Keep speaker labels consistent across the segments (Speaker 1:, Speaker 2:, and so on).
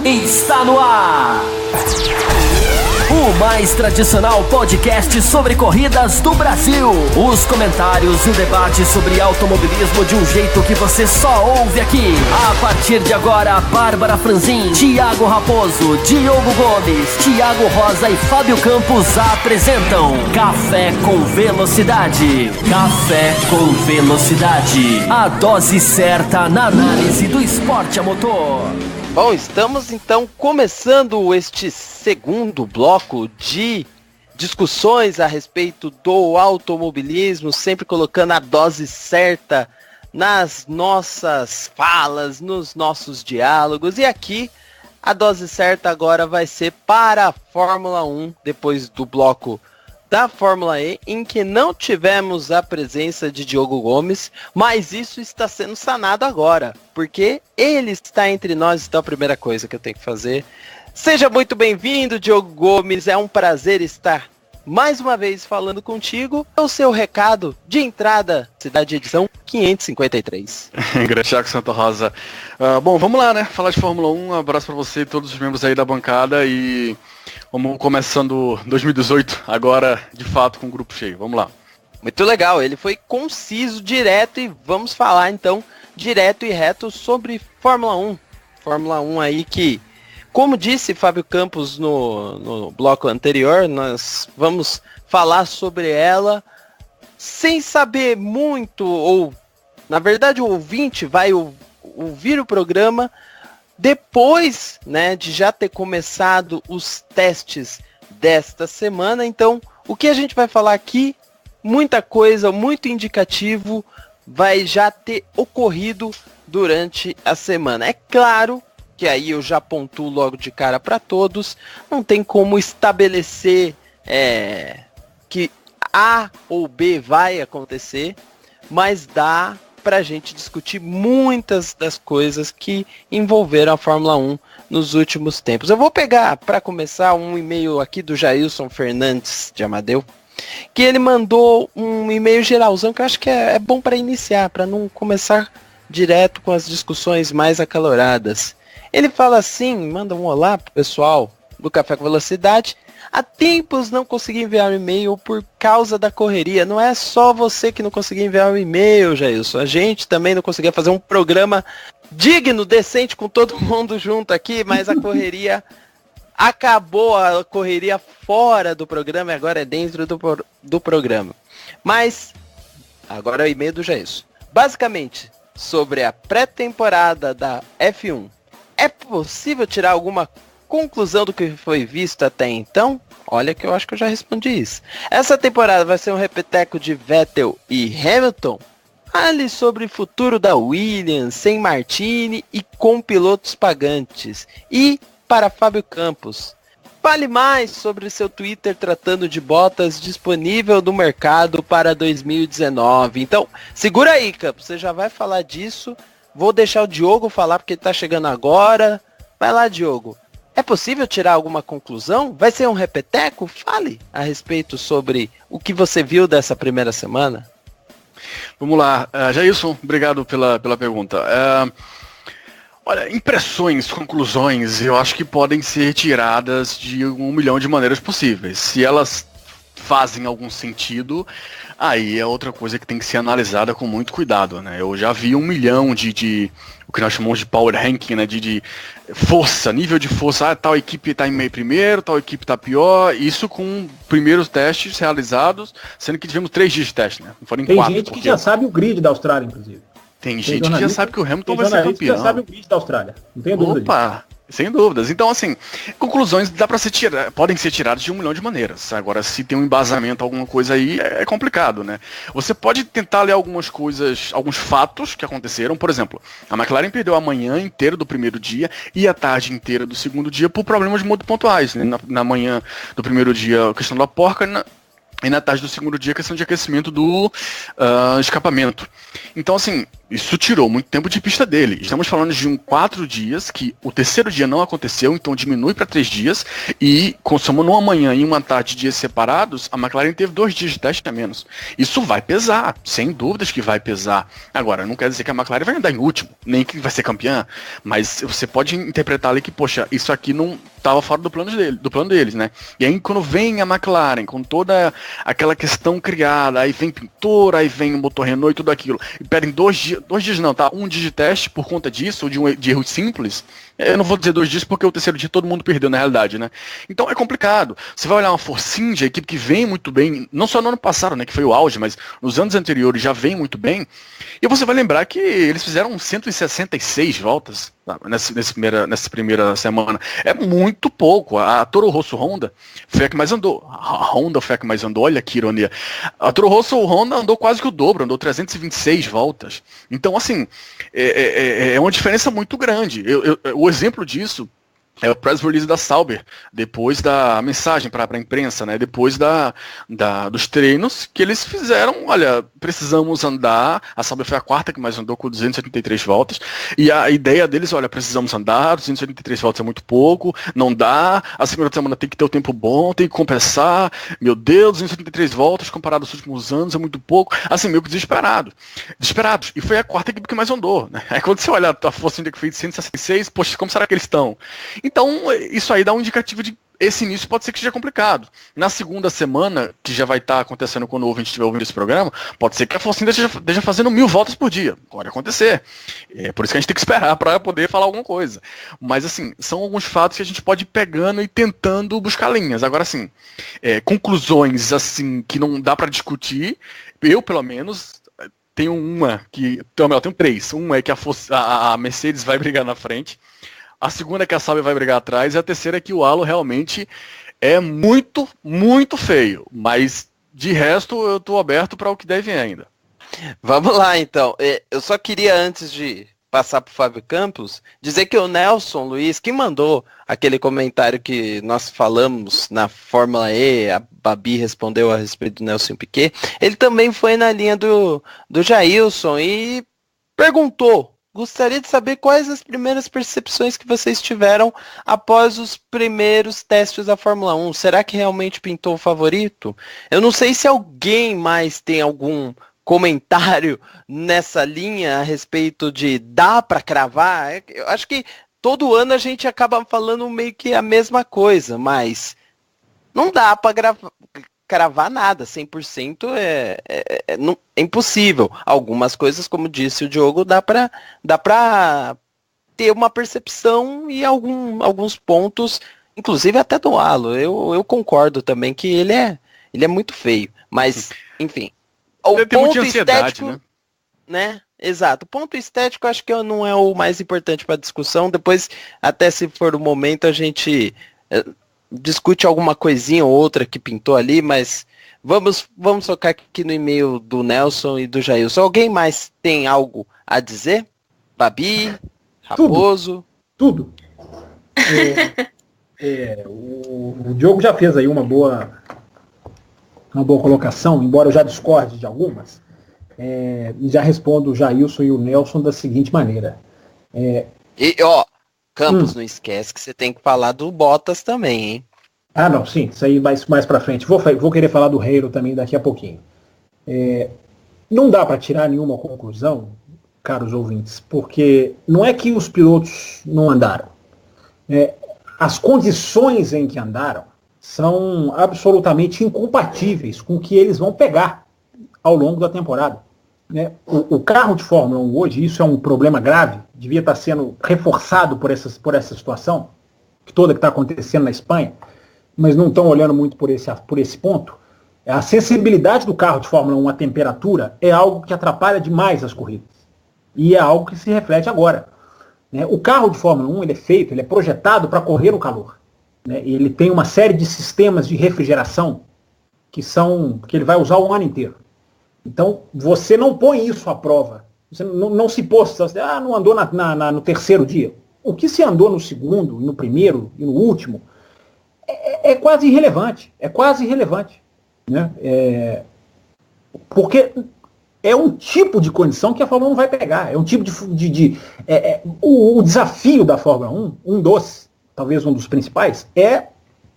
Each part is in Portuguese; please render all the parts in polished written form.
Speaker 1: Está no ar! O mais tradicional podcast sobre corridas do Brasil. Os comentários e o debate sobre automobilismo de um jeito que você só ouve aqui. A partir de agora, Bárbara Franzin, Thiago Raposo, Diogo Gomes, Thiago Rosa e Fábio Campos apresentam Café com Velocidade. Café com Velocidade. A dose certa na análise do esporte a motor.
Speaker 2: Bom, estamos então começando este segundo bloco de discussões a respeito do automobilismo, sempre colocando a dose certa nas nossas falas, nos nossos diálogos. E aqui a dose certa agora vai ser para a Fórmula 1, depois do bloco da Fórmula E, em que não tivemos a presença de Diogo Gomes, mas isso está sendo sanado agora, porque ele está entre nós, então a primeira coisa que eu tenho que fazer. Seja muito bem-vindo, Diogo Gomes, é um prazer estar mais uma vez falando contigo. É o seu recado de entrada, cidade edição 553.
Speaker 3: Grande Thiago Santa Rosa. Bom, vamos lá, né? Falar de Fórmula 1, um abraço para você e todos os membros aí da bancada e vamos começando 2018 agora, de fato, com o grupo cheio. Vamos lá.
Speaker 2: Muito legal, ele foi conciso, direto e vamos falar então direto e reto sobre Fórmula 1. Fórmula 1 aí que, como disse Fábio Campos no bloco anterior, nós vamos falar sobre ela sem saber muito, ou na verdade o ouvinte vai ouvir o programa depois, né, de já ter começado os testes desta semana. Então, o que a gente vai falar aqui, muita coisa, muito indicativo, vai já ter ocorrido durante a semana. É claro que aí eu já pontuo logo de cara para todos, não tem como estabelecer que A ou B vai acontecer, mas dá pra gente discutir muitas das coisas que envolveram a Fórmula 1 nos últimos tempos. Eu vou pegar, para começar, um e-mail aqui do Jailson Fernandes de Amadeu, que ele mandou um e-mail geralzão que eu acho que é bom para iniciar, para não começar direto com as discussões mais acaloradas. Ele fala assim, manda um olá pro pessoal do Café com Velocidade. Há tempos não consegui enviar um e-mail por causa da correria. Não é só você que não conseguia enviar um e-mail, Jailson. A gente também não conseguia fazer um programa digno, decente, com todo mundo junto aqui, mas a correria acabou, a correria fora do programa e agora é dentro do programa. Mas, agora é o e-mail do Jailson. Basicamente, sobre a pré-temporada da F1, é possível tirar alguma conclusão do que foi visto até então? Olha que eu acho que eu já respondi isso. Essa temporada vai ser um repeteco de Vettel e Hamilton? Fale sobre o futuro da Williams, sem Martini e com pilotos pagantes. E para Fábio Campos, fale mais sobre seu Twitter tratando de Bottas disponível no mercado para 2019. Então, segura aí, Campos, você já vai falar disso. Vou deixar o Diogo falar porque ele está chegando agora. Vai lá, Diogo. É possível tirar alguma conclusão? Vai ser um repeteco? Fale a respeito sobre o que você viu dessa primeira semana.
Speaker 3: Vamos lá. Jailson, obrigado pela pergunta. Olha, impressões, conclusões, eu acho que podem ser tiradas de 1 milhão de maneiras possíveis. Se elas fazem algum sentido, aí é outra coisa que tem que ser analisada com muito cuidado, né? Eu já vi 1 milhão de o que nós chamamos de power ranking, né? De força, nível de força. Tal equipe está em meio primeiro, tal equipe está pior. Isso com primeiros testes realizados, sendo que tivemos 3 dias de teste, né? Não foram 4.
Speaker 4: Tem gente que já sabe o grid da Austrália, inclusive.
Speaker 3: Tem gente que já sabe que o Hamilton vai ser campeão. Tem
Speaker 4: já sabe o grid da Austrália. Não tenho dúvida disso.
Speaker 3: Sem dúvidas. Então, assim, conclusões podem ser tiradas de 1 milhão de maneiras. Agora, se tem um embasamento, alguma coisa aí, é complicado, né? Você pode tentar ler algumas coisas, alguns fatos que aconteceram. Por exemplo, a McLaren perdeu a manhã inteira do primeiro dia e a tarde inteira do segundo dia por problemas muito pontuais, né? Na manhã do primeiro dia, a questão da porca, e na tarde do segundo dia, a questão de aquecimento do escapamento. Então, assim, Isso tirou muito tempo de pista dele. Estamos falando de 4 dias, que o terceiro dia não aconteceu, então diminui para 3 dias, e somando uma manhã e uma tarde de dias separados, a McLaren teve 2 dias de teste a menos. Isso vai pesar, sem dúvidas que vai pesar. Agora, não quer dizer que a McLaren vai andar em último, nem que vai ser campeã, mas você pode interpretar ali que, poxa, isso aqui não estava fora do plano deles, né? E aí quando vem a McLaren, com toda aquela questão criada, aí vem pintor, aí vem o motor Renault e tudo aquilo, e pedem 2 dias não, tá? 1 dia de teste por conta disso, ou de erro simples. Eu não vou dizer 2 dias porque o terceiro dia todo mundo perdeu na realidade, né? Então é complicado. Você vai olhar uma Force India, a equipe que vem muito bem, não só no ano passado, né, que foi o auge, mas nos anos anteriores já vem muito bem, e você vai lembrar que eles fizeram 166 voltas nessa primeira semana. É muito pouco. A Toro Rosso Honda foi a que mais andou. A Honda foi a que mais andou, olha que ironia. A Toro Rosso Honda andou quase que o dobro, andou 326 voltas. Então, assim, é uma diferença muito grande. O exemplo disso é o press release da Sauber, depois da mensagem para a imprensa, né? Depois dos treinos que eles fizeram. Olha, precisamos andar. A Sauber foi a quarta que mais andou, com 283 voltas. E a ideia deles, olha, precisamos andar, 283 voltas é muito pouco, não dá. A segunda semana tem que ter o tempo bom, tem que compensar. Meu Deus, 283 voltas comparado aos últimos anos é muito pouco. Assim, meio que desesperados. E foi a quarta equipe que mais andou, né? Aí quando você olha a Force India que fez 166, poxa, como será que eles estão? Então, isso aí dá um indicativo de esse início pode ser que seja complicado. Na segunda semana, que já vai estar acontecendo quando o ouvinte estiver ouvindo esse programa, pode ser que a Force India esteja fazendo 1000 voltas por dia. Pode acontecer. É por isso que a gente tem que esperar para poder falar alguma coisa. Mas, assim, são alguns fatos que a gente pode ir pegando e tentando buscar linhas. Agora, assim, conclusões, assim, que não dá para discutir, eu, pelo menos, tenho uma que... Eu tenho 3. Uma é que a Mercedes vai brigar na frente. A segunda é que a Sauber vai brigar atrás, e a terceira é que o halo realmente é muito, muito feio. Mas, de resto, eu estou aberto para o que deve ainda.
Speaker 2: Vamos lá, então. Eu só queria, antes de passar para o Fábio Campos, dizer que o Nelson Luiz, que mandou aquele comentário que nós falamos na Fórmula E, a Babi respondeu a respeito do Nelson Piquet, ele também foi na linha do Jailson e perguntou: gostaria de saber quais as primeiras percepções que vocês tiveram após os primeiros testes da Fórmula 1. Será que realmente pintou o favorito? Eu não sei se alguém mais tem algum comentário nessa linha a respeito de dá para cravar. Eu acho que todo ano a gente acaba falando meio que a mesma coisa, mas não dá para cravar nada, 100% é impossível. Algumas coisas, como disse o Diogo, dá para ter uma percepção e alguns pontos, inclusive até do halo. Eu concordo também que ele é muito feio, mas, enfim. O ponto estético, né? Exato. O ponto estético acho que não é o mais importante para a discussão. Depois, até se for o momento, a gente discute alguma coisinha ou outra que pintou ali, mas vamos focar aqui no e-mail do Nelson e do Jailson. Alguém mais tem algo a dizer? Babi, Raposo?
Speaker 4: Tudo. O Diogo já fez aí uma boa colocação, embora eu já discorde de algumas, e já respondo o Jailson e o Nelson da seguinte maneira.
Speaker 2: Campos, não esquece que você tem que falar do Bottas também, hein?
Speaker 4: Ah, não, sim, isso aí mais pra frente. Vou querer falar do Halo também daqui a pouquinho. Não dá para tirar nenhuma conclusão, caros ouvintes, porque não é que os pilotos não andaram. As condições em que andaram são absolutamente incompatíveis com o que eles vão pegar ao longo da temporada. O carro de Fórmula 1 hoje, isso é um problema grave, devia estar sendo reforçado por essa situação toda que está acontecendo na Espanha, mas não estão olhando muito por esse ponto. A sensibilidade do carro de Fórmula 1 à temperatura é algo que atrapalha demais as corridas. E é algo que se reflete agora. O carro de Fórmula 1 ele é projetado para correr no calor. Ele tem uma série de sistemas de refrigeração que ele vai usar o ano inteiro. Então, você não põe isso à prova. Você não se pôs, não andou no terceiro dia. O que se andou no segundo, no primeiro e no último é quase irrelevante. É quase irrelevante. Porque é um tipo de condição que a Fórmula 1 vai pegar. É um tipo o desafio da Fórmula 1, talvez um dos principais, é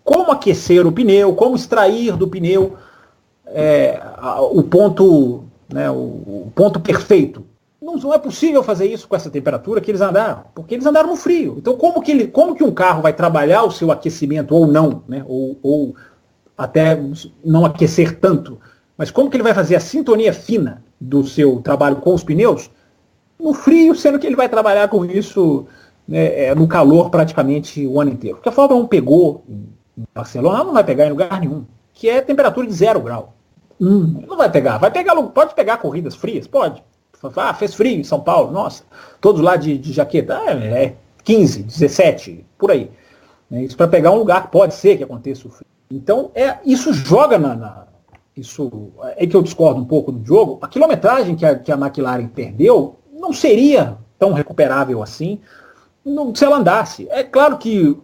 Speaker 4: como aquecer o pneu, como extrair do pneu o ponto perfeito. Não é possível fazer isso com essa temperatura que eles andaram, porque eles andaram no frio. Então como que um carro vai trabalhar o seu aquecimento ou não, né? ou até não aquecer tanto, mas como que ele vai fazer a sintonia fina do seu trabalho com os pneus no frio, sendo que ele vai trabalhar com isso, né, no calor praticamente o ano inteiro. Porque a Fórmula 1 pegou em Barcelona, não vai pegar em lugar nenhum, que é temperatura de 0 grau. Não vai pegar. Pode pegar corridas frias? Pode. Fez frio em São Paulo, nossa, todos lá de jaqueta, 15, 17, por aí. Isso para pegar um lugar que pode ser que aconteça o frio. Então, isso joga isso é que eu discordo um pouco do jogo. A quilometragem que a McLaren perdeu não seria tão recuperável assim se ela andasse. É claro que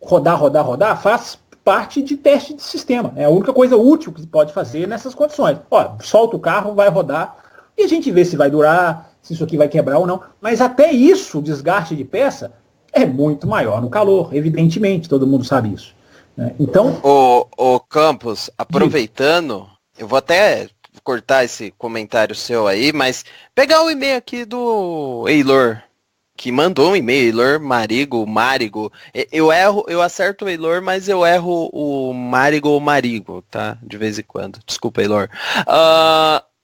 Speaker 4: rodar faz parte de teste de sistema. É a única coisa útil que se pode fazer nessas condições. Solta o carro, vai rodar, e a gente vê se vai durar, se isso aqui vai quebrar ou não. Mas até isso, o desgaste de peça, é muito maior no calor, evidentemente, todo mundo sabe isso. Então...
Speaker 2: O Campos, aproveitando, eu vou até cortar esse comentário seu aí, mas pegar o e-mail aqui do Eilor, que mandou um e-mail, Eilor Marigo. Eu acerto o Eilor, mas eu erro o Marigo, tá? De vez em quando. Desculpa, Eilor.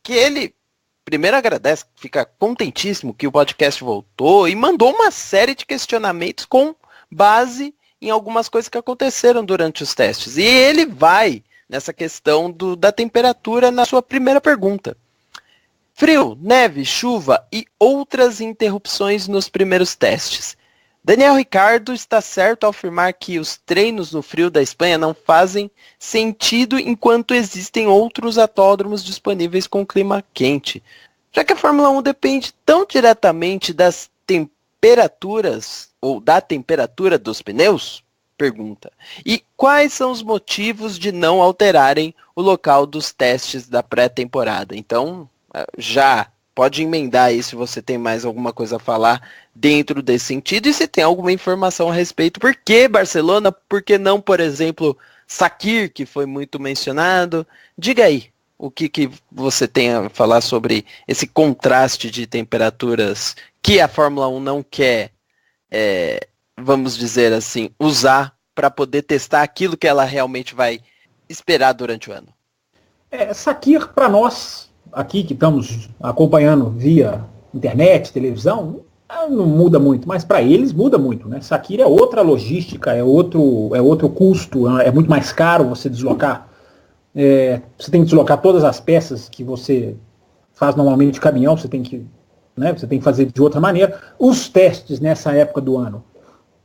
Speaker 2: Que ele primeiro agradece, fica contentíssimo que o podcast voltou e mandou uma série de questionamentos com base em algumas coisas que aconteceram durante os testes. E ele vai nessa questão da temperatura na sua primeira pergunta. Frio, neve, chuva e outras interrupções nos primeiros testes. Daniel Ricciardo está certo ao afirmar que os treinos no frio da Espanha não fazem sentido enquanto existem outros autódromos disponíveis com clima quente. Já que a Fórmula 1 depende tão diretamente das temperaturas ou da temperatura dos pneus? Pergunta. E quais são os motivos de não alterarem o local dos testes da pré-temporada? Então, já pode emendar aí se você tem mais alguma coisa a falar dentro desse sentido e se tem alguma informação a respeito. Por que Barcelona? Por que não, por exemplo, Sakir, que foi muito mencionado? Diga aí o que você tem a falar sobre esse contraste de temperaturas que a Fórmula 1 não quer, vamos dizer assim, usar para poder testar aquilo que ela realmente vai esperar durante o ano.
Speaker 4: Sakir, para nós, aqui que estamos acompanhando via internet, televisão, não muda muito, mas para eles muda muito, né? Sakir é outra logística, é outro custo, é muito mais caro você deslocar. Você tem que deslocar todas as peças que você faz normalmente de caminhão, você tem que fazer de outra maneira. Os testes nessa época do ano,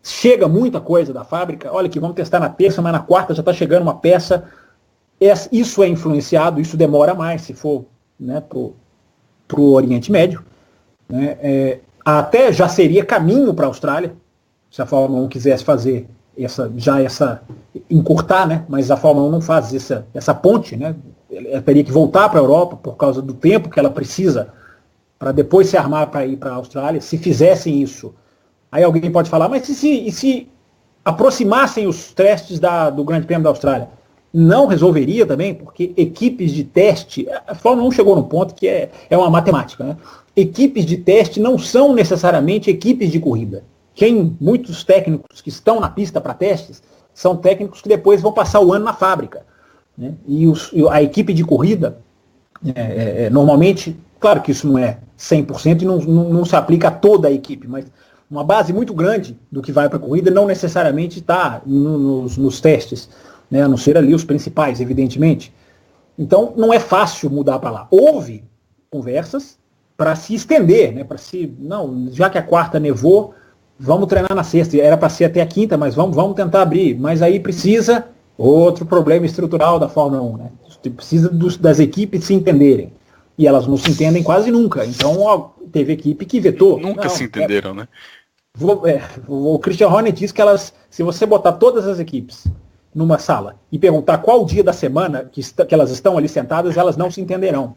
Speaker 4: chega muita coisa da fábrica, olha que vamos testar na terça, mas na quarta já está chegando uma peça. Isso é influenciado, isso demora mais, se for, né, para o Oriente Médio. Né, até já seria caminho para a Austrália, se a Fórmula 1 quisesse fazer encurtar, né, mas a Fórmula 1 não faz essa ponte, né, ela teria que voltar para a Europa por causa do tempo que ela precisa para depois se armar para ir para a Austrália. Se fizessem isso, aí alguém pode falar, mas e se aproximassem os testes do Grande Prêmio da Austrália? Não resolveria também, porque equipes de teste, a Fórmula 1 chegou num ponto que é uma matemática, né? Equipes de teste não são necessariamente equipes de corrida. Muitos técnicos que estão na pista para testes são técnicos que depois vão passar o ano na fábrica. Né? E a equipe de corrida, normalmente, claro que isso não é 100% e não se aplica a toda a equipe, mas uma base muito grande do que vai para a corrida não necessariamente está nos testes. Né, a não ser ali os principais, evidentemente. Então, não é fácil mudar para lá. Houve conversas para se estender, né, já que a quarta nevou, vamos treinar na sexta. Era para ser até a quinta, mas vamos tentar abrir. Mas aí precisa outro problema estrutural da Fórmula 1. Né? Precisa das equipes se entenderem. E elas não se entendem quase nunca. Então, teve equipe que vetou.
Speaker 3: Nunca se entenderam, né?
Speaker 4: O Christian Horner disse que se você botar todas as equipes numa sala e perguntar qual dia da semana que elas estão ali sentadas, elas não se entenderão.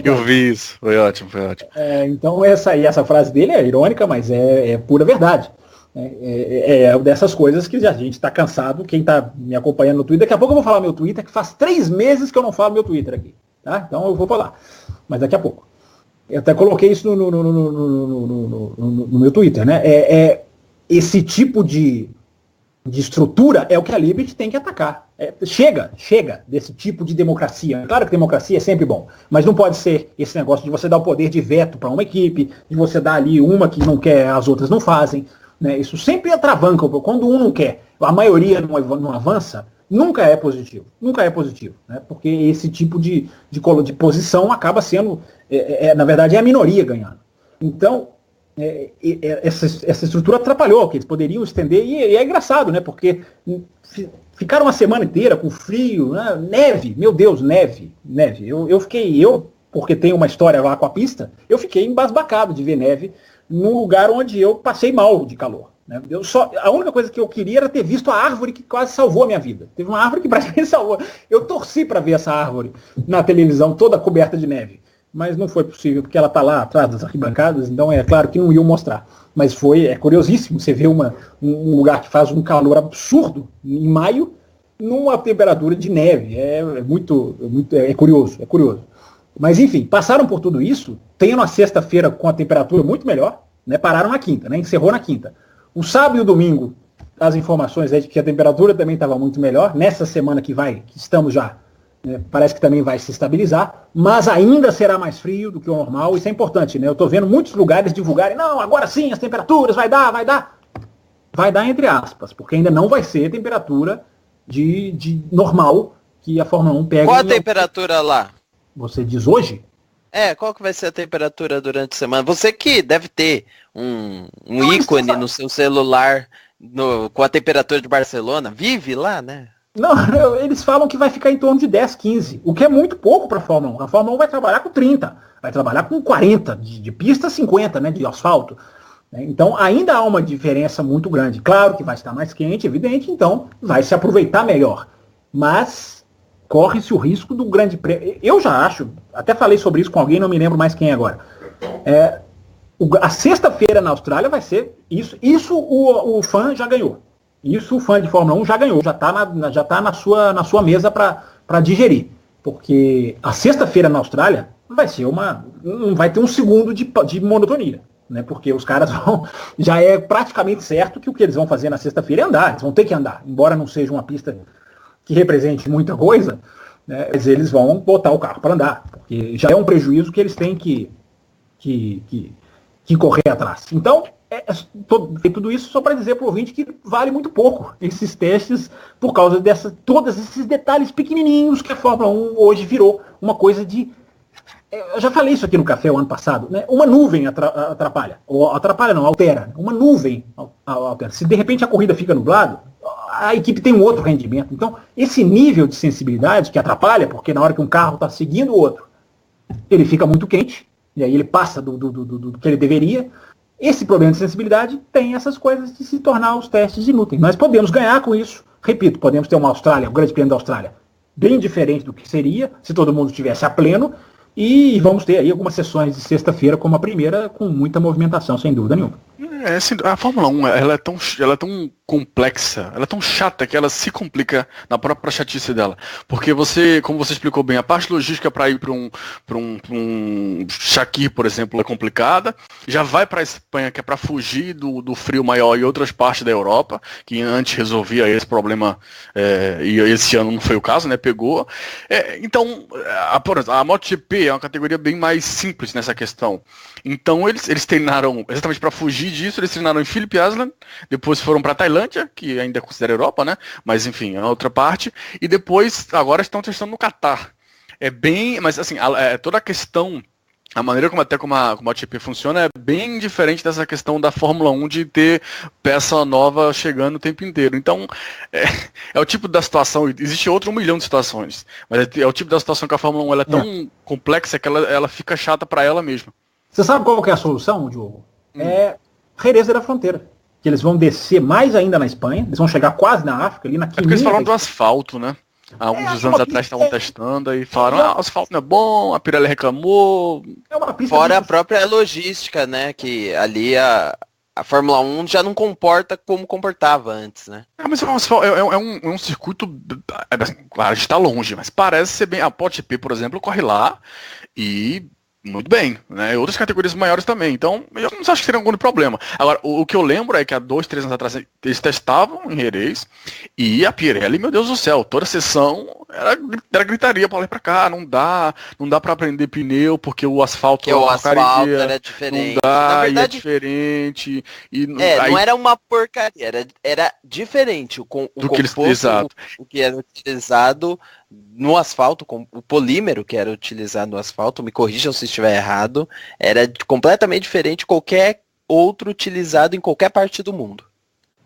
Speaker 3: Eu vi isso, foi ótimo, foi ótimo.
Speaker 4: Então essa frase dele é irônica, mas é pura verdade. É dessas coisas que a gente está cansado, quem está me acompanhando no Twitter, daqui a pouco eu vou falar meu Twitter, que faz 3 meses que eu não falo meu Twitter aqui. Tá? Então eu vou falar, mas daqui a pouco. Eu até coloquei isso no meu Twitter, né? Esse tipo de estrutura é o que a Liberty tem que atacar. Chega desse tipo de democracia. Claro que democracia é sempre bom, mas não pode ser esse negócio de você dar o poder de veto para uma equipe, de você dar ali uma que não quer, as outras não fazem. Né? Isso sempre atravanca. Quando um não quer, a maioria não avança, nunca é positivo. Nunca é positivo. Né? Porque esse tipo de posição acaba sendo, na verdade, é a minoria ganhando. Então, essa estrutura atrapalhou, que eles poderiam estender, e é engraçado, né? Porque ficaram uma semana inteira com frio, né? Neve, meu Deus, neve. Eu, porque tenho uma história lá com a pista, eu fiquei embasbacado de ver neve num lugar onde eu passei mal de calor. Né? A única coisa que eu queria era ter visto a árvore que quase salvou a minha vida. Teve uma árvore que praticamente salvou. Eu torci para ver essa árvore na televisão toda coberta de neve. Mas não foi possível, porque ela está lá atrás das arquibancadas, então é claro que não iam mostrar. Mas é curiosíssimo você ver um lugar que faz um calor absurdo em maio, numa temperatura de neve. É curioso, é curioso. Mas enfim, passaram por tudo isso, tendo a sexta-feira com a temperatura muito melhor, né, pararam na quinta, né, encerrou na quinta. O sábado e o domingo, as informações é de que a temperatura também estava muito melhor. Nessa semana que estamos já, parece que também vai se estabilizar, mas ainda será mais frio do que o normal, isso é importante, né? Eu estou vendo muitos lugares divulgarem, não, agora sim, as temperaturas, vai dar. Vai dar entre aspas, porque ainda não vai ser temperatura de normal que a Fórmula 1 pega.
Speaker 2: Qual a temperatura lá?
Speaker 4: Você diz hoje?
Speaker 2: Qual que vai ser a temperatura durante a semana? Você que deve ter um ícone no seu celular com a temperatura de Barcelona, vive lá, né?
Speaker 4: Não, eles falam que vai ficar em torno de 10, 15, o que é muito pouco para a Fórmula 1. A Fórmula 1 vai trabalhar com 30, vai trabalhar com 40, de pista 50, né, de asfalto. Então ainda há uma diferença muito grande. Claro que vai estar mais quente, evidente, então vai se aproveitar melhor. Mas corre-se o risco do grande prêmio. Eu já acho, até falei sobre isso com alguém, não me lembro mais quem agora. A sexta-feira na Austrália vai ser isso. Isso o fã já ganhou. Isso o fã de Fórmula 1 já ganhou, já está na sua mesa para digerir. Porque a sexta-feira na Austrália vai ser não vai ter um segundo de monotonia. Né? Porque os caras já é praticamente certo que o que eles vão fazer na sexta-feira é andar, eles vão ter que andar. Embora não seja uma pista que represente muita coisa, né? Mas eles vão botar o carro para andar. Porque já é um prejuízo que eles têm que correr atrás. Então, tudo isso só para dizer para o ouvinte que vale muito pouco esses testes por causa todos esses detalhes pequenininhos que a Fórmula 1 hoje virou uma coisa de... Eu já falei isso aqui no café o ano passado, né? Uma nuvem atrapalha. Ou atrapalha não, altera. Uma nuvem altera. Se de repente a corrida fica nublada, a equipe tem um outro rendimento. Então, esse nível de sensibilidade que atrapalha, porque na hora que um carro está seguindo o outro, ele fica muito quente, e aí ele passa do que ele deveria. Esse problema de sensibilidade tem essas coisas de se tornar os testes inúteis. Nós podemos ganhar com isso. Repito, podemos ter uma Austrália, o Grande Prêmio da Austrália, bem diferente do que seria se todo mundo estivesse a pleno. E vamos ter aí algumas sessões de sexta-feira como a primeira, com muita movimentação, sem dúvida nenhuma.
Speaker 3: A Fórmula 1 ela é tão complexa, ela é tão chata que ela se complica na própria chatice dela. Porque como você explicou bem, a parte logística para ir para um Shakir, por exemplo, é complicada. Já vai para a Espanha, que é para fugir do frio maior, e outras partes da Europa, que antes resolvia esse problema, e esse ano não foi o caso, né? Pegou. Então, a MotoGP é uma categoria bem mais simples nessa questão. Então, eles treinaram exatamente para fugir disso. Eles treinaram em Phillip Island, depois foram para Tailândia, que ainda considera Europa, né? Mas enfim, é outra parte. E depois, agora estão testando no Catar. Mas assim, toda a questão, a maneira como a MotoGP funciona é bem diferente dessa questão da Fórmula 1 de ter peça nova chegando o tempo inteiro. Então, é o tipo da situação, existe outro 1 milhão de situações, mas é o tipo da situação que a Fórmula 1 ela é tão complexa que ela fica chata para ela mesma.
Speaker 4: Você sabe qual que é a solução, Diogo? Jerez da Fronteira. Que eles vão descer mais ainda na Espanha, eles vão chegar quase na África, ali na Quimina.
Speaker 3: Porque eles falam do asfalto, né? Há alguns anos atrás estavam testando e falaram, o asfalto não é bom, a Pirelli reclamou.
Speaker 4: É uma pista
Speaker 2: Fora a
Speaker 4: muito...
Speaker 2: própria logística, né? Que ali a Fórmula 1 já não comporta como comportava antes, né?
Speaker 3: Mas é um circuito, claro, a gente tá longe, mas parece ser bem. A MotoGP, por exemplo, corre lá e muito bem, né? Outras categorias maiores também. Então, eu não acho que seria algum problema. Agora, o que eu lembro é que há 2, 3 anos atrás eles testavam em Jerez e a Pirelli, meu Deus do céu, toda sessão era gritaria pra lá e pra cá, não dá pra prender pneu porque o asfalto
Speaker 2: o asfalto era diferente.
Speaker 3: Não dá,
Speaker 2: Na verdade,
Speaker 3: é diferente.
Speaker 2: Aí, não era uma porcaria, era diferente o que era utilizado no asfalto, o polímero que era utilizado no asfalto, me corrijam se estiver errado, era completamente diferente de qualquer outro utilizado em qualquer parte do mundo.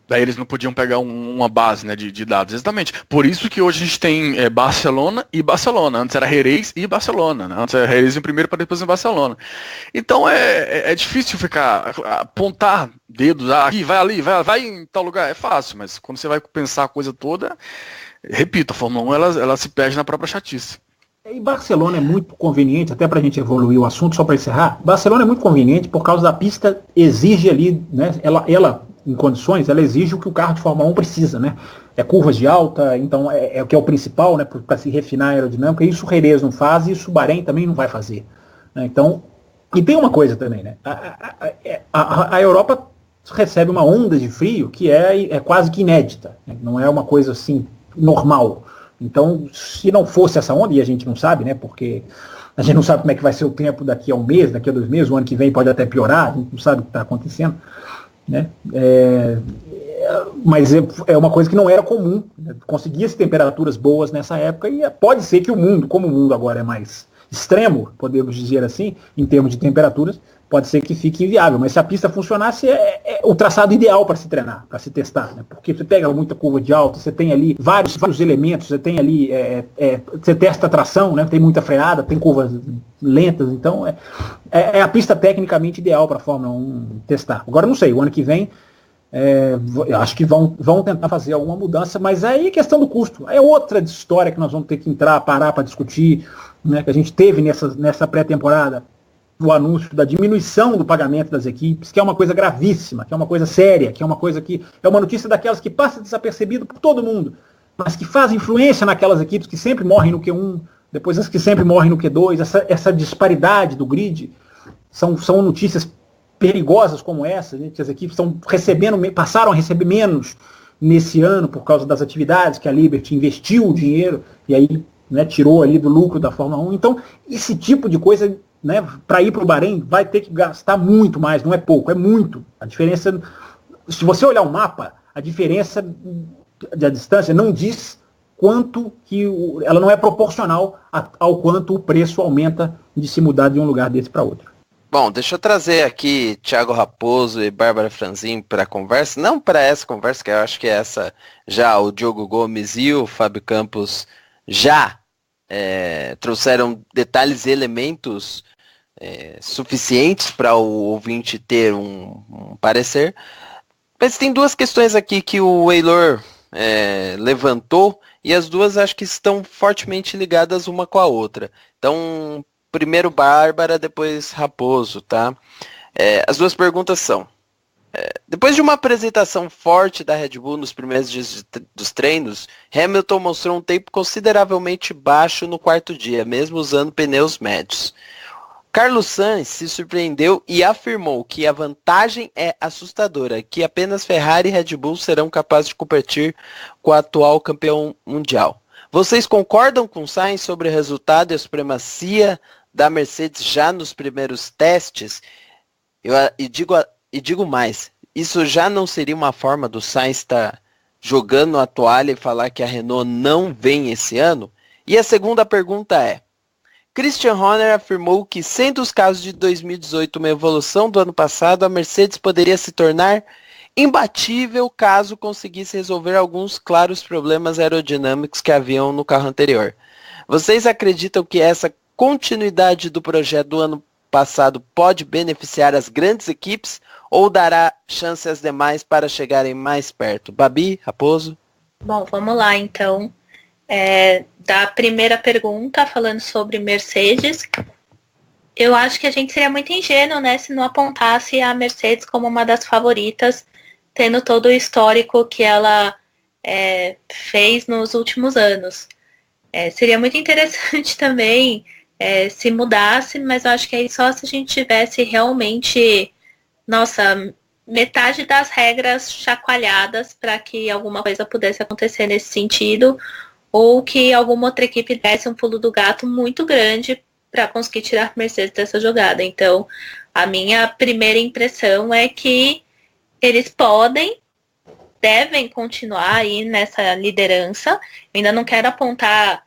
Speaker 3: Daí eles não podiam pegar uma base, né, de dados. Exatamente. Por isso que hoje a gente tem Barcelona e Barcelona. Antes era Jerez e Barcelona. Né? Antes era Jerez em primeiro para depois em Barcelona. Então é difícil ficar apontar dedos. Aqui, vai ali, vai em tal lugar. É fácil, mas quando você vai pensar a coisa toda, repito, a Fórmula 1 ela se perde na própria chatice.
Speaker 4: E Barcelona é muito conveniente, até para a gente evoluir o assunto, só para encerrar. Barcelona é muito conveniente por causa da pista, exige ali, né? Ela em condições, ela exige o que o carro de Fórmula 1 precisa, né? É curvas de alta, então é o que é o principal, né? Para se refinar a aerodinâmica. Isso o Jerez não faz, e isso o Bahrein também não vai fazer. Né? Então, e tem uma coisa também, né? A Europa recebe uma onda de frio que é quase que inédita, né? Não é uma coisa assim normal. Então, se não fosse essa onda, e a gente não sabe, né? Porque a gente não sabe como é que vai ser o tempo daqui a um mês, daqui a 2 meses, o ano que vem pode até piorar, a gente não sabe o que está acontecendo. Né? Mas é uma coisa que não era comum, né? Conseguia-se temperaturas boas nessa época e pode ser que o mundo, como o mundo agora é mais extremo, podemos dizer assim, em termos de temperaturas, pode ser que fique inviável, mas se a pista funcionasse, é o traçado ideal para se treinar, para se testar, né? Porque você pega muita curva de alta, você tem ali vários elementos, você tem ali, você testa a tração, né? Tem muita freada, tem curvas lentas, então é a pista tecnicamente ideal para a Fórmula 1 testar. Agora não sei, o ano que vem, eu acho que vão tentar fazer alguma mudança, mas aí é questão do custo, é outra história que nós vamos ter que parar para discutir, né? Que a gente teve nessa pré-temporada, o anúncio da diminuição do pagamento das equipes, que é uma coisa gravíssima, que é uma coisa séria, que é uma coisa que é uma notícia daquelas que passa desapercebido por todo mundo, mas que faz influência naquelas equipes que sempre morrem no Q1, depois as que sempre morrem no Q2, essa disparidade do grid, são notícias perigosas como essa, né, que as equipes passaram a receber menos nesse ano por causa das atividades que a Liberty investiu o dinheiro e aí, né, tirou ali do lucro da Fórmula 1. Então, esse tipo de coisa, né, para ir para o Bahrein, vai ter que gastar muito mais, não é pouco, é muito. A diferença, se você olhar o mapa, a diferença da distância não diz quanto que ela não é proporcional ao quanto o preço aumenta de se mudar de um lugar desse para outro.
Speaker 2: Bom, deixa eu trazer aqui Thiago Raposo e Bárbara Franzin para a conversa, não para essa conversa, que eu acho que essa já o Diogo Gomes e o Fábio Campos já trouxeram detalhes e elementos suficientes para o ouvinte ter um parecer. Mas tem 2 questões aqui que o Eilor levantou e as duas acho que estão fortemente ligadas uma com a outra. Então, primeiro Bárbara, depois Raposo, tá? As 2 perguntas são: depois de uma apresentação forte da Red Bull nos primeiros dias dos treinos, Hamilton mostrou um tempo consideravelmente baixo no 4º dia, mesmo usando pneus médios. Carlos Sainz se surpreendeu e afirmou que a vantagem é assustadora, que apenas Ferrari e Red Bull serão capazes de competir com o atual campeão mundial. Vocês concordam com Sainz sobre o resultado e a supremacia da Mercedes já nos primeiros testes? E digo mais, isso já não seria uma forma do Sainz estar jogando a toalha e falar que a Renault não vem esse ano? E a segunda pergunta é: Christian Horner afirmou que, sendo os casos de 2018 uma evolução do ano passado, a Mercedes poderia se tornar imbatível caso conseguisse resolver alguns claros problemas aerodinâmicos que haviam no carro anterior. Vocês acreditam que essa continuidade do projeto do ano passado pode beneficiar as grandes equipes ou dará chance às demais para chegarem mais perto? Babi, Raposo?
Speaker 5: Bom, vamos lá então. Da primeira pergunta, falando sobre Mercedes, eu acho que a gente seria muito ingênuo, né, se não apontasse a Mercedes como uma das favoritas, tendo todo o histórico que ela fez nos últimos anos. Seria muito interessante também se mudasse, mas eu acho que aí só se a gente tivesse realmente, metade das regras chacoalhadas para que alguma coisa pudesse acontecer nesse sentido, ou que alguma outra equipe desse um pulo do gato muito grande para conseguir tirar a Mercedes dessa jogada. Então, a minha primeira impressão é que eles devem continuar aí nessa liderança. Eu ainda não quero apontar,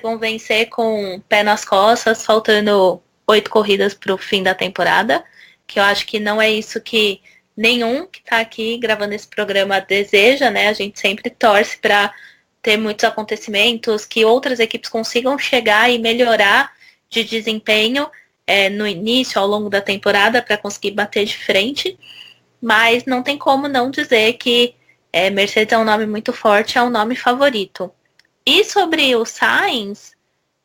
Speaker 5: vão vencer com o pé nas costas, faltando 8 corridas para o fim da temporada, que eu acho que não é isso que nenhum que está aqui gravando esse programa deseja, né? A gente sempre torce para ter muitos acontecimentos, que outras equipes consigam chegar e melhorar de desempenho no início, ao longo da temporada, para conseguir bater de frente. Mas não tem como não dizer que Mercedes é um nome muito forte, é um nome favorito. E sobre o Sainz,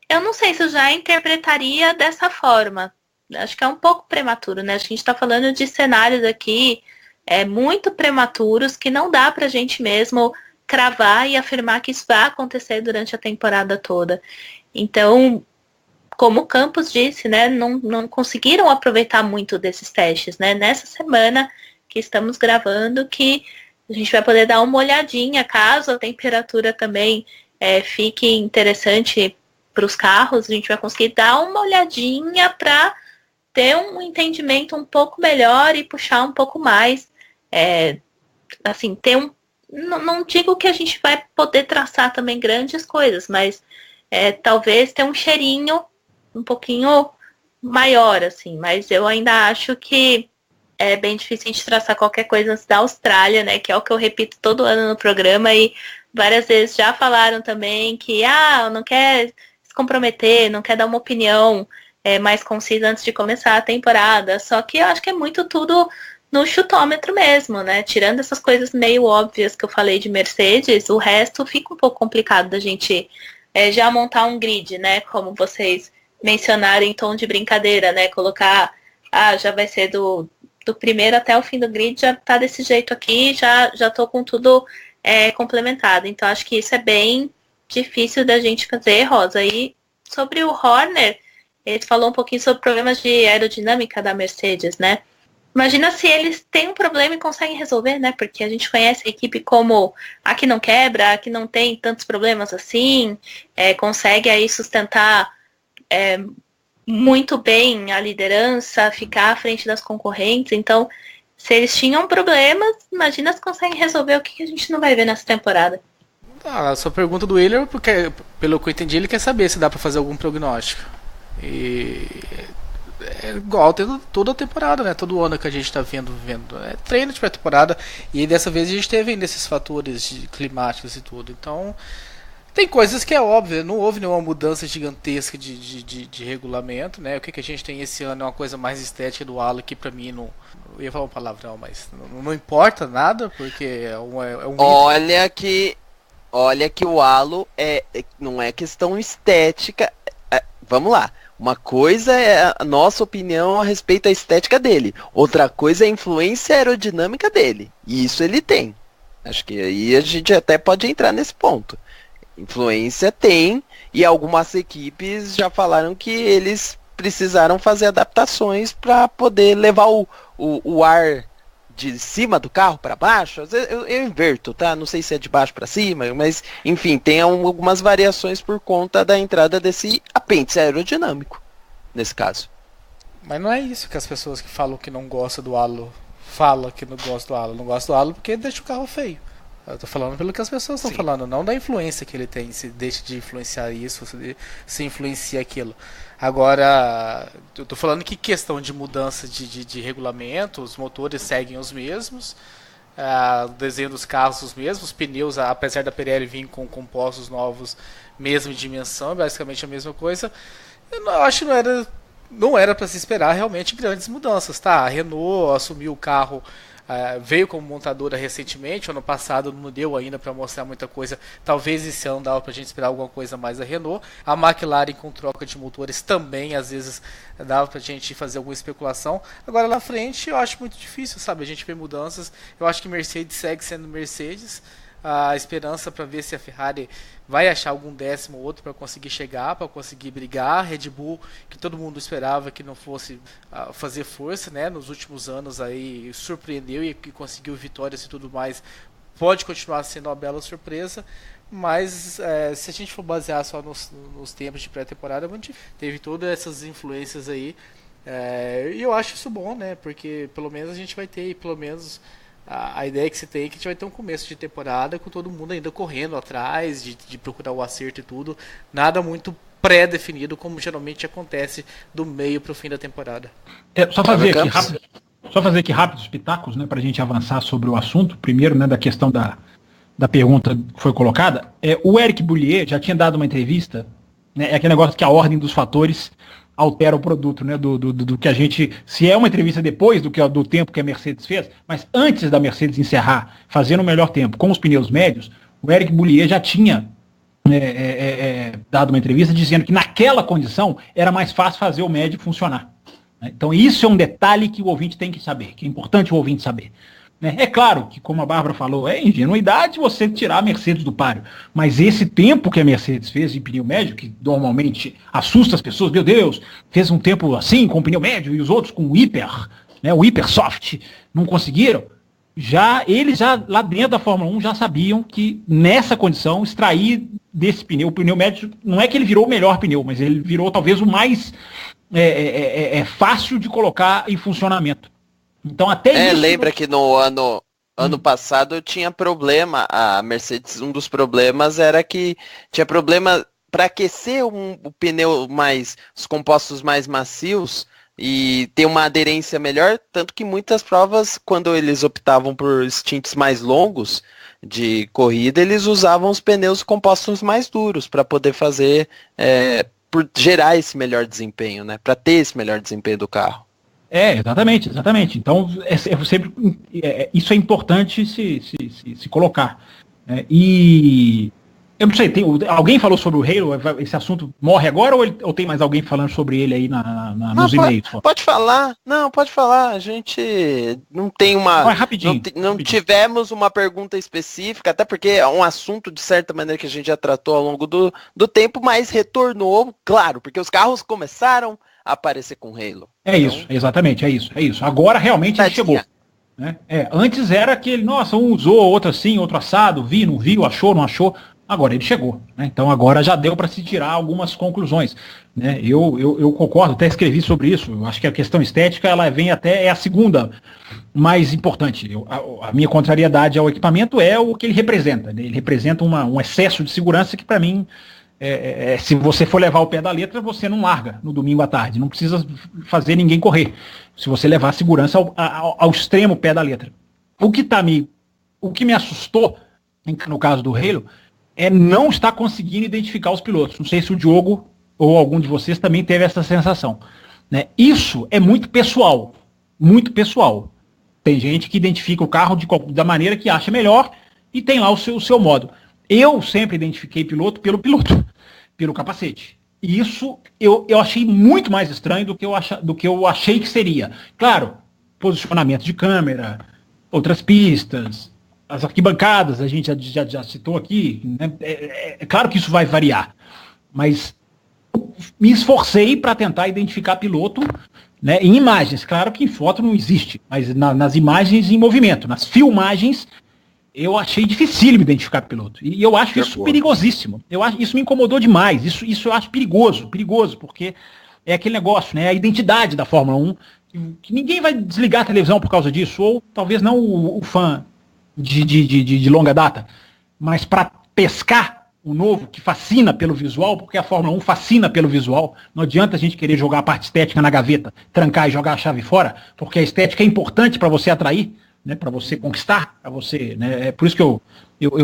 Speaker 5: eu não sei se eu já interpretaria dessa forma. Acho que é um pouco prematuro, né? A gente está falando de cenários aqui muito prematuros, que não dá para a gente mesmo cravar e afirmar que isso vai acontecer durante a temporada toda. Então, como o Campos disse, né, não conseguiram aproveitar muito desses testes, né? Nessa semana que estamos gravando, que a gente vai poder dar uma olhadinha, caso a temperatura também fique interessante para os carros, a gente vai conseguir dar uma olhadinha para ter um entendimento um pouco melhor e puxar um pouco mais, ter não digo que a gente vai poder traçar também grandes coisas, mas talvez ter um cheirinho um pouquinho maior, assim. Mas eu ainda acho que é bem difícil a gente traçar qualquer coisa antes da Austrália, né? Que é o que eu repito todo ano no programa, e várias vezes já falaram também que não quer se comprometer, não quer dar uma opinião mais concisa antes de começar a temporada. Só que eu acho que é muito tudo no chutômetro mesmo, né? Tirando essas coisas meio óbvias que eu falei de Mercedes, o resto fica um pouco complicado da gente já montar um grid, né? Como vocês mencionaram em tom de brincadeira, né? Colocar, já vai ser do primeiro até o fim do grid, já tá desse jeito aqui, já tô com tudo complementado. Então acho que isso é bem difícil da gente fazer, Rosa. E sobre o Horner, ele falou um pouquinho sobre problemas de aerodinâmica da Mercedes, né? Imagina se eles têm um problema e conseguem resolver, né? Porque a gente conhece a equipe como a que não quebra, a que não tem tantos problemas assim, consegue aí sustentar muito bem a liderança, ficar à frente das concorrentes. Então, se eles tinham problemas, imagina se conseguem resolver o que a gente não vai ver nessa temporada.
Speaker 6: A sua pergunta do Willer, porque pelo que eu entendi, ele quer saber se dá para fazer algum prognóstico. E igual toda a temporada, né? Todo ano que a gente está vendo treino de pré-temporada, e dessa vez a gente teve ainda esses fatores climáticos e tudo. Então, tem coisas que é óbvio, não houve nenhuma mudança gigantesca de regulamento, né? O que a gente tem esse ano é uma coisa mais estética do halo, que pra mim não. Eu ia falar um palavrão, mas não importa nada, porque é um
Speaker 2: Olha que o halo não é questão estética. Vamos lá. Uma coisa é a nossa opinião a respeito da estética dele. Outra coisa é a influência aerodinâmica dele. E isso ele tem. Acho que aí a gente até pode entrar nesse ponto. Influência tem, e algumas equipes já falaram que eles precisaram fazer adaptações para poder levar o ar de cima do carro para baixo. Às vezes eu inverto, tá? Não sei se é de baixo para cima, mas enfim, tem algumas variações por conta da entrada desse apêndice aerodinâmico, nesse caso.
Speaker 6: Mas não é isso que as pessoas que falam que não gostam do halo falam que não gostam do halo. Não gostam do halo porque deixa o carro feio. Eu tô falando pelo que as pessoas estão falando, não da influência que ele tem, se deixa de influenciar isso, se influencia aquilo. Agora, eu tô falando que questão de mudança de regulamento, os motores seguem os mesmos, o desenho dos carros os mesmos, os pneus, apesar da Pirelli vir com compostos novos, mesma dimensão, basicamente a mesma coisa. Eu acho que não era para se esperar realmente grandes mudanças, tá? A Renault assumiu o carro veio como montadora recentemente, ano passado não deu ainda para mostrar muita coisa, talvez esse ano dava para a gente esperar alguma coisa mais da Renault. A McLaren com troca de motores também, às vezes, dava para a gente fazer alguma especulação. Agora lá na frente eu acho muito difícil, sabe, a gente vê mudanças. Eu acho que Mercedes segue sendo Mercedes. A esperança para ver se a Ferrari vai achar algum décimo ou outro para conseguir chegar, para conseguir brigar. Red Bull, que todo mundo esperava que não fosse fazer força, né? Nos últimos anos aí surpreendeu e conseguiu vitórias e tudo mais. Pode continuar sendo uma bela surpresa, mas se a gente for basear só nos tempos de pré-temporada, teve todas essas influências aí. E eu acho isso bom, né? Porque pelo menos a gente vai ter, pelo menos a ideia que se tem é que a gente vai ter um começo de temporada com todo mundo ainda correndo atrás, de procurar o acerto e tudo. Nada muito pré-definido, como geralmente acontece do meio para o fim da temporada.
Speaker 4: Só fazer aqui rápidos pitacos, né, para a gente avançar sobre o assunto. Primeiro, né, da questão da pergunta que foi colocada. O Eric Boulier já tinha dado uma entrevista, né, é aquele negócio que a ordem dos fatores altera o produto, né, do que a gente, se é uma entrevista depois do tempo que a Mercedes fez, mas antes da Mercedes encerrar, fazendo o melhor tempo com os pneus médios, o Eric Boulier já tinha dado uma entrevista dizendo que naquela condição era mais fácil fazer o médio funcionar. Então isso é um detalhe que o ouvinte tem que saber, que é importante o ouvinte saber. É claro que, como a Bárbara falou, é ingenuidade você tirar a Mercedes do páreo. Mas esse tempo que a Mercedes fez de pneu médio, que normalmente assusta as pessoas, meu Deus, fez um tempo assim com pneu médio e os outros com o hiper, né, o hiper soft, não conseguiram. Eles lá dentro da Fórmula 1 já sabiam que nessa condição, extrair desse pneu, o pneu médio, não é que ele virou o melhor pneu, mas ele virou talvez o mais fácil de colocar em funcionamento. Então até isso...
Speaker 2: Lembra que no ano passado tinha problema, a Mercedes, um dos problemas era que tinha problema para aquecer o pneu os compostos mais macios e ter uma aderência melhor, tanto que muitas provas, quando eles optavam por stints mais longos de corrida, eles usavam os pneus compostos mais duros para poder fazer, por gerar esse melhor desempenho, né? Para ter esse melhor desempenho do carro.
Speaker 4: Exatamente. Então, isso é importante se colocar. E eu não sei, alguém falou sobre o Halo? Esse assunto morre agora ou tem mais alguém falando sobre ele aí nos e-mails?
Speaker 2: Pode falar. Não, pode falar. A gente não tem uma...
Speaker 4: Rapidinho.
Speaker 2: Não tivemos uma pergunta específica, até porque é um assunto, de certa maneira, que a gente já tratou ao longo do tempo, mas retornou, claro, porque os carros começaram a aparecer com Halo.
Speaker 4: Isso, exatamente, é isso. Agora realmente ele chegou. Né? Antes era aquele, nossa, um usou, outro assim, outro assado, não viu, achou, não achou. Agora ele chegou. Né? Então agora já deu para se tirar algumas conclusões. Né? Eu concordo, até escrevi sobre isso. Eu acho que a questão estética ela vem até, é a segunda mais importante. A minha contrariedade ao equipamento é o que ele representa. Né? Ele representa um excesso de segurança que para mim... se você for levar o pé da letra, você não larga no domingo à tarde. Não precisa fazer ninguém correr. Se você levar a segurança ao extremo pé da letra. O que me assustou, no caso do Halo, é não estar conseguindo identificar os pilotos. Não sei se o Diogo ou algum de vocês também teve essa sensação. Né? Isso é muito pessoal. Muito pessoal. Tem gente que identifica o carro da maneira que acha melhor e tem lá o seu modo. Eu sempre identifiquei piloto pelo piloto, pelo capacete. E isso eu achei muito mais estranho do que eu achei que seria. Claro, posicionamento de câmera, outras pistas, as arquibancadas, a gente já citou aqui. Né? É claro que isso vai variar. Mas me esforcei para tentar identificar piloto, né, em imagens. Claro que em foto não existe, mas nas imagens em movimento, nas filmagens... Eu achei difícil me identificar piloto. E eu acho isso perigosíssimo. Isso me incomodou demais. Isso eu acho perigoso, porque é aquele negócio, né? A identidade da Fórmula 1, que ninguém vai desligar a televisão por causa disso, ou talvez não o fã de longa data, mas para pescar o novo, que fascina pelo visual, porque a Fórmula 1 fascina pelo visual. Não adianta a gente querer jogar a parte estética na gaveta, trancar e jogar a chave fora, porque a estética é importante para você atrair. Né, para você conquistar, para você, né, é por isso que eu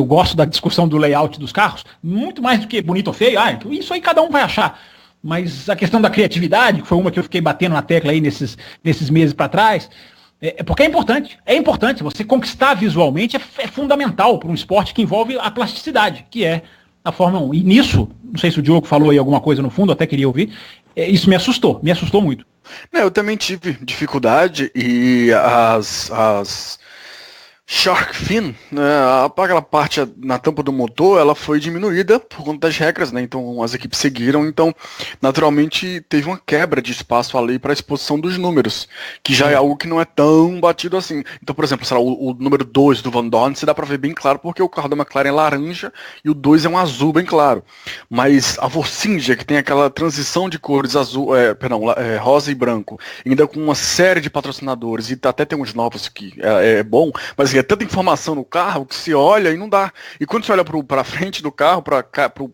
Speaker 4: gosto da discussão do layout dos carros, muito mais do que bonito ou feio, isso aí cada um vai achar, mas a questão da criatividade, que foi uma que eu fiquei batendo na tecla aí nesses meses para trás, Porque é importante, você conquistar visualmente é fundamental para um esporte que envolve a plasticidade, que é a Fórmula 1. E nisso, não sei se o Diogo falou aí alguma coisa no fundo, até queria ouvir, isso me assustou muito.
Speaker 3: Não, eu também tive dificuldade e as Shark Fin, né, aquela parte na tampa do motor, ela foi diminuída por conta das regras, né? Então as equipes seguiram, então naturalmente teve uma quebra de espaço ali para a exposição dos números, que já é algo que não é tão batido assim. Então, por exemplo, será o número 2 do Van Dorn, se dá para ver bem claro, porque o carro da McLaren é laranja e o 2 é um azul bem claro. Mas a Force India, que tem aquela transição de cores rosa e branco, ainda com uma série de patrocinadores, e até tem uns novos que é bom, mas é tanta informação no carro que se olha e não dá. E quando você olha para frente do carro, para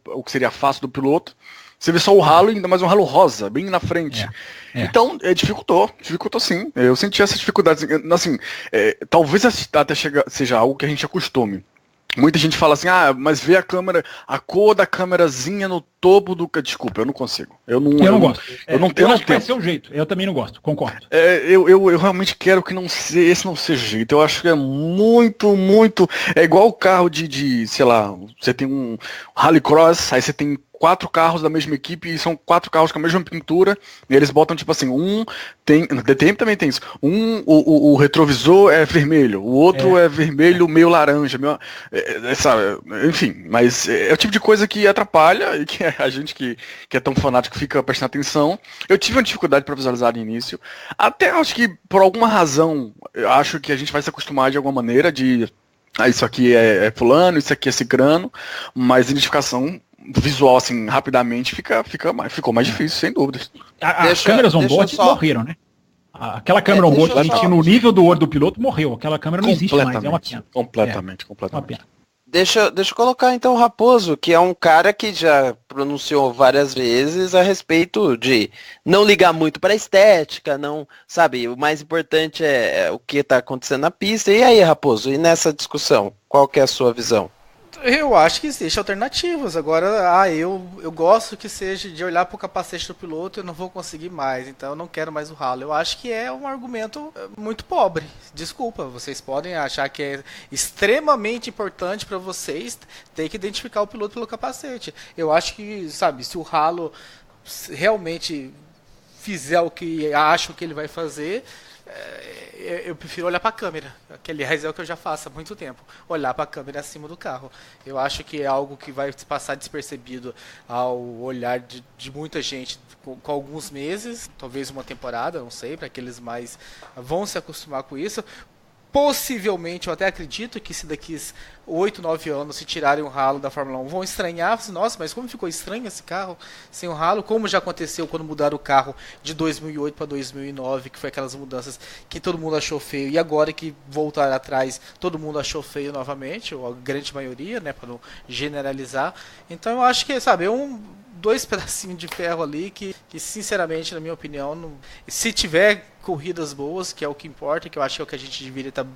Speaker 3: o que seria a face do piloto, você vê só o ralo e ainda mais um ralo rosa, bem na frente. Então, dificultou sim. Eu senti essa dificuldade. Assim, talvez até seja algo que a gente acostume. Muita gente fala assim, mas vê a cor da câmerazinha no topo do... Desculpa, eu não consigo. Eu não gosto. Eu acho que vai ser o jeito. Eu também não gosto, concordo. Eu realmente quero que esse não seja o jeito. Eu acho que é muito... É igual o carro de sei lá, você tem um rallycross, aí você tem 4 carros da mesma equipe e são 4 carros com a mesma pintura, e eles botam tipo assim, no DTM também tem isso, o retrovisor é vermelho, o outro é vermelho meio laranja, sabe? Enfim, mas é o tipo de coisa que atrapalha e que a gente que é tão fanático fica prestando atenção. Eu tive uma dificuldade para visualizar no início, até acho que por alguma razão, eu acho que a gente vai se acostumar de alguma maneira isso aqui é fulano, isso aqui é cicrano, mas a identificação visual, assim, rapidamente ficou mais difícil, sem dúvidas.
Speaker 4: As câmeras on-board morreram, né? Aquela câmera on-board que a gente tinha no nível do olho do piloto morreu. Aquela câmera não existe mais, é uma pena.
Speaker 3: Completamente.
Speaker 4: Uma pena.
Speaker 2: Deixa eu colocar então o Raposo, que é um cara que já pronunciou várias vezes a respeito de não ligar muito para a estética, não, sabe, o mais importante é o que está acontecendo na pista. E aí, Raposo, e nessa discussão, qual que é a sua visão?
Speaker 6: Eu acho que existem alternativas. Agora, eu gosto que seja de olhar para o capacete do piloto e eu não vou conseguir mais, então eu não quero mais o ralo. Eu acho que é um argumento muito pobre. Desculpa, vocês podem achar que é extremamente importante para vocês ter que identificar o piloto pelo capacete. Eu acho que, sabe, se o ralo realmente fizer o que acho que ele vai fazer, eu prefiro olhar para a câmera, que aliás é o que eu já faço há muito tempo, olhar para a câmera acima do carro. Eu acho que é algo que vai passar despercebido ao olhar de muita gente com alguns meses, talvez uma temporada, não sei, para aqueles mais vão se acostumar com isso. Possivelmente, eu até acredito que se daqui 8, 9 anos se tirarem o ralo da Fórmula 1, vão estranhar, nossa, mas como ficou estranho esse carro sem o ralo, como já aconteceu quando mudaram o carro de 2008 para 2009, que foi aquelas mudanças que todo mundo achou feio, e agora que voltaram atrás, todo mundo achou feio novamente, ou a grande maioria, né, para não generalizar. Então eu acho que, sabe, 2 pedacinhos de ferro ali que sinceramente, na minha opinião, se tiver corridas boas, que é o que importa, que eu acho que é o que a gente deveria estar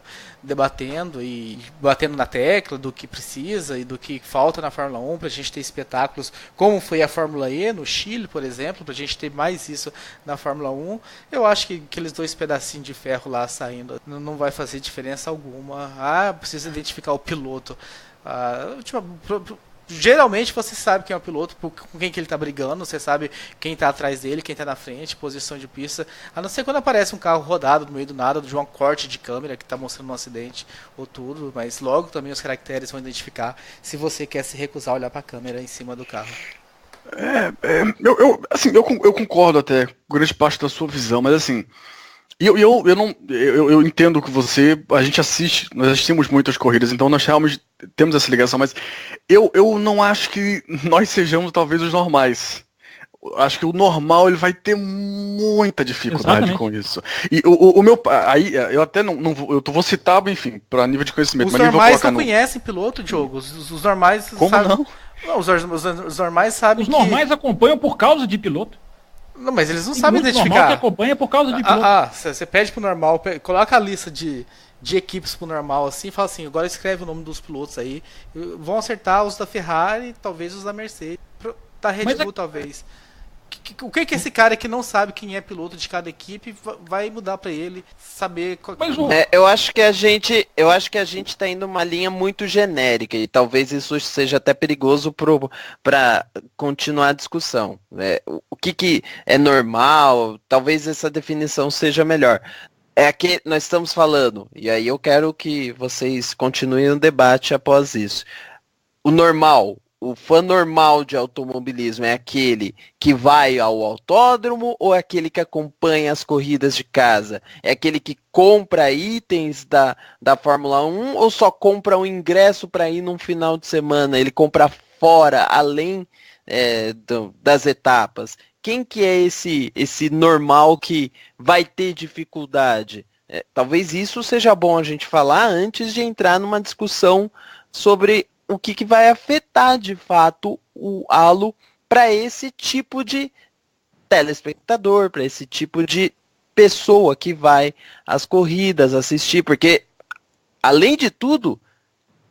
Speaker 6: debatendo e batendo na tecla do que precisa e do que falta na Fórmula 1 para a gente ter espetáculos como foi a Fórmula E no Chile, por exemplo, para a gente ter mais isso na Fórmula 1. Eu acho que aqueles 2 pedacinhos de ferro lá saindo não vai fazer diferença alguma. Precisa identificar o piloto. Geralmente você sabe quem é o piloto, com quem que ele está brigando, você sabe quem está atrás dele, quem está na frente, posição de pista, a não ser quando aparece um carro rodado no meio do nada, de um corte de câmera que está mostrando um acidente ou tudo, mas logo também os caracteres vão identificar se você quer se recusar a olhar para a câmera em cima do carro.
Speaker 3: Eu concordo até com grande parte da sua visão, mas assim, eu entendo que nós assistimos muitas corridas, então nós realmente temos essa ligação, mas eu não acho que nós sejamos talvez os normais. Acho que o normal ele vai ter muita dificuldade com isso. E o meu aí eu até não vou citar, enfim, para nível de conhecimento.
Speaker 6: Os normais não conhecem piloto, Diogo. Os normais
Speaker 3: como sabem... não?
Speaker 6: Os normais sabem.
Speaker 4: Os normais acompanham por causa de piloto.
Speaker 6: Não, mas eles não sabem identificar.
Speaker 4: Normal que acompanha por causa de piloto.
Speaker 6: Você pede pro normal, coloca a lista de equipes pro normal assim e fala assim, agora escreve o nome dos pilotos aí. Vão acertar os da Ferrari, talvez os da Mercedes, da Red Bull talvez. O que esse cara que não sabe quem é piloto de cada equipe vai mudar pra ele saber qual...
Speaker 2: eu acho que a gente tá indo uma linha muito genérica e talvez isso seja até perigoso para continuar a discussão. O que é normal, talvez essa definição seja melhor. É que nós estamos falando, e aí eu quero que vocês continuem o debate após isso. O normal, o fã normal de automobilismo é aquele que vai ao autódromo ou é aquele que acompanha as corridas de casa? É aquele que compra itens da Fórmula 1 ou só compra um ingresso para ir num final de semana? Ele compra fora, além das etapas? Quem que é esse normal que vai ter dificuldade? Talvez isso seja bom a gente falar antes de entrar numa discussão sobre o que vai afetar de fato o halo para esse tipo de telespectador, para esse tipo de pessoa que vai às corridas assistir, porque além de tudo,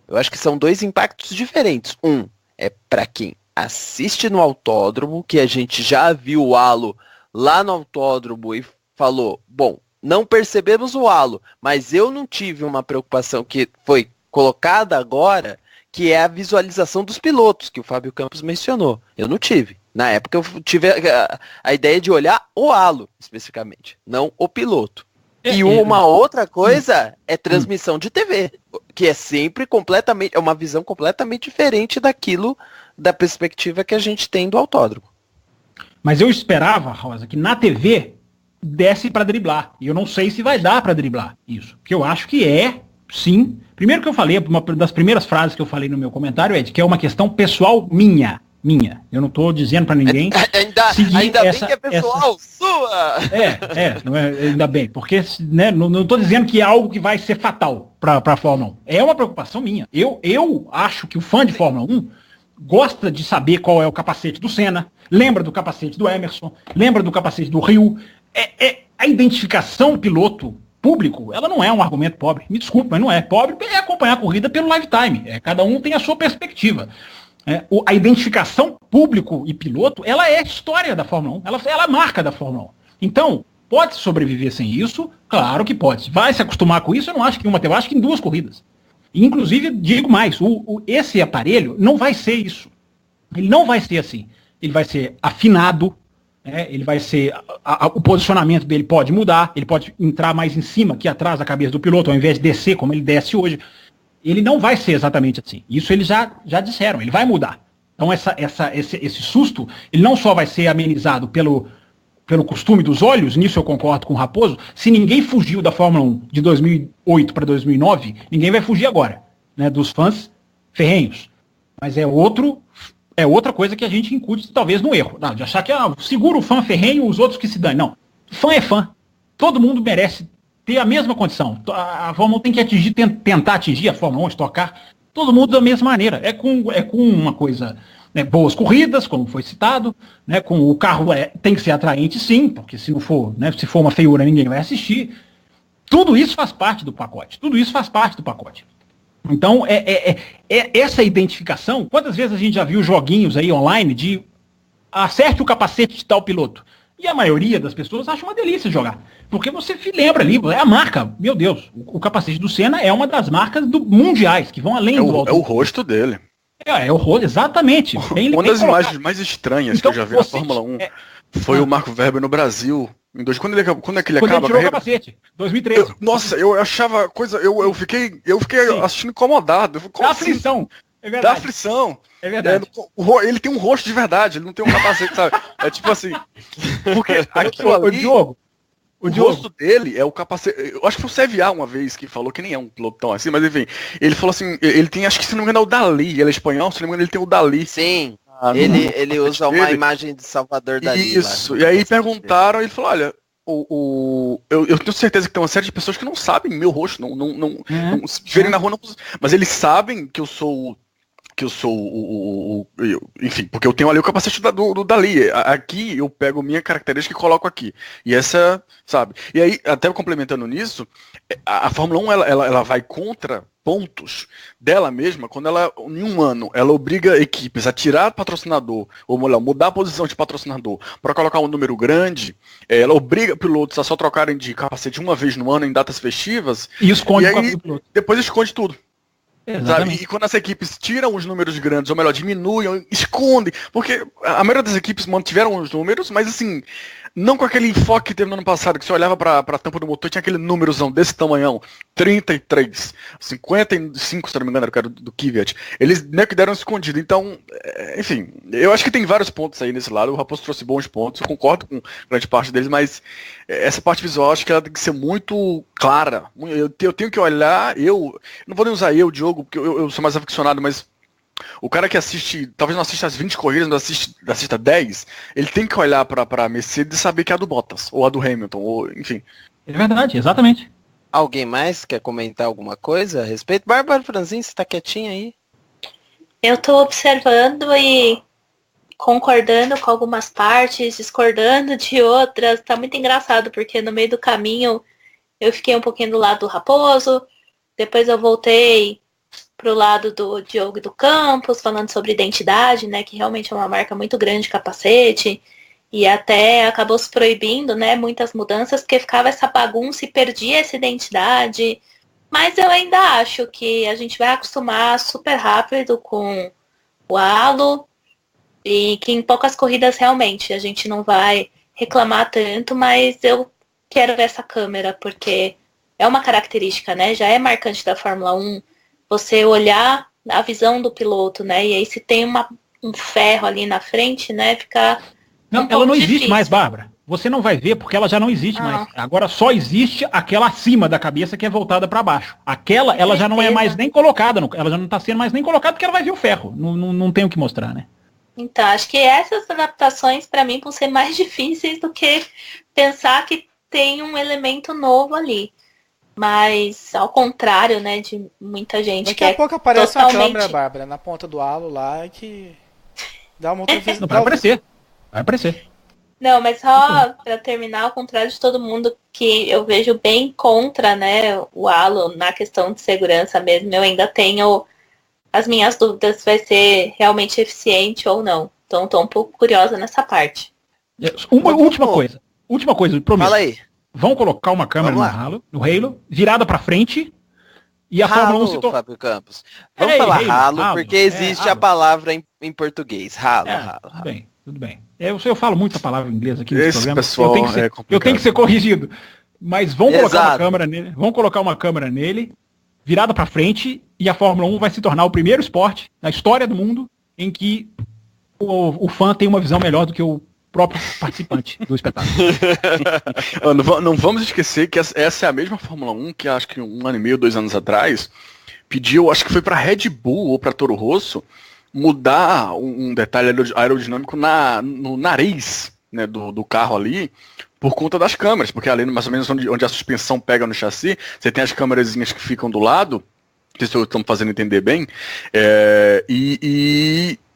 Speaker 2: eu acho que são dois impactos diferentes. Um é para quem assiste no autódromo, que a gente já viu o halo lá no autódromo e falou, bom, não percebemos o halo, mas eu não tive uma preocupação que foi colocada agora, que é a visualização dos pilotos, que o Fábio Campos mencionou. Eu não tive. Na época eu tive a ideia de olhar o halo, especificamente, não o piloto. E uma outra coisa é transmissão de TV, que é sempre completamente, é uma visão completamente diferente da perspectiva que a gente tem do autódromo.
Speaker 4: Mas eu esperava, Rosa, que na TV desse para driblar. E eu não sei se vai dar para driblar isso. Porque eu acho que sim. Primeiro que eu falei, uma das primeiras frases que eu falei no meu comentário é de que é uma questão pessoal minha. Eu não estou dizendo para ninguém.
Speaker 2: Ainda bem que é pessoal sua!
Speaker 4: Ainda bem, porque né, não estou dizendo que é algo que vai ser fatal para a Fórmula 1. É uma preocupação minha. Eu acho que o fã de Fórmula 1 gosta de saber qual é o capacete do Senna, lembra do capacete do Emerson, lembra do capacete do Rio. A identificação piloto público, ela não é um argumento pobre. Me desculpe, mas não é. Pobre é acompanhar a corrida pelo lifetime. Cada um tem a sua perspectiva. A identificação público e piloto, ela é a história da Fórmula 1. Ela é a marca da Fórmula 1. Então, pode sobreviver sem isso? Claro que pode. Vai se acostumar com isso? Eu não acho que em uma, eu acho que em 2 corridas. E, inclusive, digo mais, esse aparelho não vai ser isso. Ele não vai ser assim. Ele vai ser afinado, ele vai ser. O posicionamento dele pode mudar, ele pode entrar mais em cima que atrás da cabeça do piloto, ao invés de descer como ele desce hoje. Ele não vai ser exatamente assim. Isso eles já disseram, ele vai mudar. Então esse susto, ele não só vai ser amenizado pelo costume dos olhos, nisso eu concordo com o Raposo, se ninguém fugiu da Fórmula 1 de 2008 para 2009, ninguém vai fugir agora, né, dos fãs ferrenhos. Mas é outra coisa que a gente incute talvez no erro. Não, de achar que segura o fã ferrenho, os outros que se dão. Não, fã é fã. Todo mundo merece ter a mesma condição. A Fórmula 1 tem que tentar atingir a Fórmula 1, estocar todo mundo da mesma maneira. É com uma coisa, né, boas corridas, como foi citado, né, com o carro tem que ser atraente sim, porque se não for, né, se for uma feiura ninguém vai assistir. Tudo isso faz parte do pacote. Então, essa identificação, quantas vezes a gente já viu joguinhos aí online de acerte o capacete de tal piloto? E a maioria das pessoas acha uma delícia jogar. Porque você lembra ali, é a marca, meu Deus, o capacete do Senna é uma das marcas mundiais, que vão além do auto.
Speaker 3: É o rosto dele.
Speaker 4: É o rosto, exatamente.
Speaker 3: Uma das imagens mais estranhas então, que eu já vi na Fórmula 1 foi o Marco Webber no Brasil. Quando é que ele acaba?
Speaker 4: Ele tirou o capacete, 2013.
Speaker 3: Eu achava coisa. Eu fiquei assistindo incomodado.
Speaker 4: Dá aflição. É verdade.
Speaker 3: Dá aflição.
Speaker 4: É verdade.
Speaker 3: Ele tem um rosto de verdade, ele não tem um capacete, sabe? É tipo assim. Porque aquilo ali. O rosto dele é o capacete. Eu acho que foi o CVA uma vez que falou que nem é um pilotão assim, mas enfim. Ele falou assim: ele tem, acho que se não me engano, é o Dali. Ele é espanhol, se não me engano, ele tem o Dali.
Speaker 2: Sim. Ele usa uma imagem de Salvador Dali.
Speaker 3: Isso. Lá, e aí perguntaram, ele falou: olha. Eu tenho certeza que tem uma série de pessoas que não sabem meu rosto, não se verem na rua, não, mas eles sabem que eu sou porque eu sou enfim, porque eu tenho ali o capacete do Dali. Aqui eu pego minha característica e coloco aqui. E essa, sabe? E aí, até complementando nisso, a Fórmula 1 ela vai contra pontos dela mesma quando ela, em um ano, ela obriga equipes a tirar patrocinador, ou melhor, mudar a posição de patrocinador para colocar um número grande. Ela obriga pilotos a só trocarem de capacete uma vez no ano em datas festivas.
Speaker 7: E esconde
Speaker 3: e
Speaker 7: o
Speaker 3: aí,
Speaker 7: do piloto.
Speaker 3: depois esconde tudo.
Speaker 7: Exatamente.
Speaker 3: Sabe? E quando as equipes tiram os números grandes, ou melhor, diminuem, escondem, porque a maioria das equipes mantiveram os números, mas assim, não com aquele enfoque que teve no ano passado, que você olhava para a tampa do motor e tinha aquele númerozão desse tamanhão, 33, 55, se não me engano, era o cara do Kvyat. Eles meio que deram escondido. Então, enfim, eu acho que tem vários pontos aí nesse lado. O Raposo trouxe bons pontos, eu concordo com grande parte deles, mas essa parte visual acho que ela tem que ser muito clara. Eu tenho que olhar, eu não vou nem usar o Diogo, porque eu sou mais aficionado, mas o cara que assiste, talvez não assista as 20 corridas, mas assista 10, ele tem que olhar para a Mercedes e saber que é a do Bottas, ou a do Hamilton, ou enfim.
Speaker 7: É verdade, exatamente.
Speaker 2: Alguém mais quer comentar alguma coisa a respeito? Bárbara Franzin, você tá quietinha aí?
Speaker 5: Eu tô observando e concordando com algumas partes, discordando de outras. Tá muito engraçado, porque no meio do caminho eu fiquei um pouquinho do lado do Raposo, depois eu voltei pro lado do Diogo e do Campos, falando sobre identidade, né, que realmente é uma marca muito grande de capacete, e até acabou se proibindo, né, muitas mudanças, porque ficava essa bagunça e perdia essa identidade. Mas eu ainda acho que a gente vai acostumar super rápido com o halo, e que em poucas corridas realmente a gente não vai reclamar tanto, mas eu quero ver essa câmera, porque é uma característica, né, já é marcante da Fórmula 1, você olhar a visão do piloto, né? E aí se tem um ferro ali na frente, né? Fica
Speaker 7: Não, ela não existe mais, Bárbara. Você não vai ver porque ela já não existe mais. Agora só existe aquela acima da cabeça que é voltada para baixo. Aquela, ela já não é mais nem colocada, ela já não está sendo mais nem colocada porque ela vai ver o ferro. Não tem o que mostrar, né?
Speaker 5: Então, acho que essas adaptações, para mim, vão ser mais difíceis do que pensar que tem um elemento novo ali. Mas, ao contrário, né, de muita gente
Speaker 6: Daqui a pouco aparece
Speaker 5: totalmente...
Speaker 6: uma câmera, Bárbara, na ponta do halo lá, que dá uma outra visão.
Speaker 7: Não, vai aparecer. Vai aparecer.
Speaker 5: Não, mas só para terminar, ao contrário de todo mundo, que eu vejo bem contra, né, o halo na questão de segurança mesmo, eu ainda tenho as minhas dúvidas se vai ser realmente eficiente ou não. Então, estou um pouco curiosa nessa parte.
Speaker 7: Última coisa, prometo.
Speaker 2: Fala aí.
Speaker 7: Vão colocar uma câmera no Halo, virada para frente, e a Fórmula 1 se torna...
Speaker 2: Fábio Campos. Vamos falar ralo, porque existe a palavra em português. Ralo.
Speaker 7: Tudo bem. Eu falo muita palavra em inglês aqui nesse programa.
Speaker 3: Pessoal
Speaker 7: eu tenho que ser corrigido. Mas vão colocar uma câmera nele, virada para frente, e a Fórmula 1 vai se tornar o primeiro esporte na história do mundo em que o fã tem uma visão melhor do que o próprio participante do espetáculo.
Speaker 3: Não vamos esquecer que essa é a mesma Fórmula 1 que acho que 1 ano e meio, 2 anos atrás, pediu, acho que foi para Red Bull ou para Toro Rosso, mudar um detalhe aerodinâmico no nariz, né, do carro ali, por conta das câmeras, porque ali mais ou menos onde a suspensão pega no chassi, você tem as câmerazinhas que ficam do lado, que estão fazendo entender bem,